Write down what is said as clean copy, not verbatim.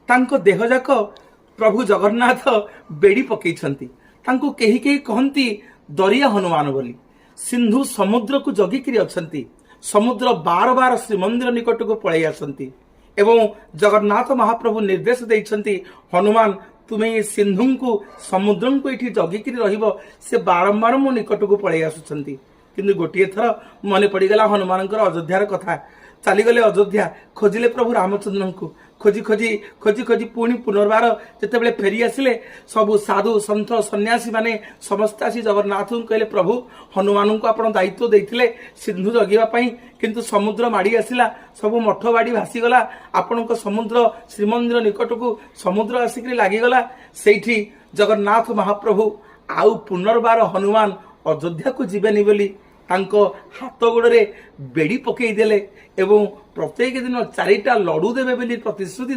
तांको देह जाक प्रभु जगन्नाथ बेड़ी पकईछंती। तांको केही केही कहंती दरिया हनुमान बोली। सिंधु समुद्र को जगिकिरी अछंती। समुद्र बार बार श्रीमंदिर निकट को पळै आसंती एवं जगन्नाथ महाप्रभु निर्देश देइछंती, हनुमान तुम्हें सिंधु को समुद्र को ये जगिकिरी रहिबो। से बारंबार मो निकट को पळै आसुछंती। किंतु गोटे थर मन पड़गला हनुमान अयोध्यार कथा। चलीगले अयोध्या, खोजिले प्रभु रामचंद्र को खोजी खोजी खोजी खोजी पुणी पुनर्बार जिते फेरी आसिले सबु साधु सन्थ सन्यासी माने समस्त आसी जगन्नाथ को कहले, प्रभु हनुमान को आपण दायित्व देइथिले सिंधु जगिबा, किंतु समुद्र माड़ी आसिला, सबु मठ बाड़ी भासीगला। आपण समुद्र श्रीमंदिर निकट को समुद्र आसिक लागिगला। सेठी जगन्नाथ महाप्रभु आउ पुनर्बार हनुमान अयोध्या को जीवेनि बोली तांको हाथ गोड़े बेड़ी पकई देले एवं प्रत्येक दिन 4टा लडू देवे बोली प्रतिश्रुति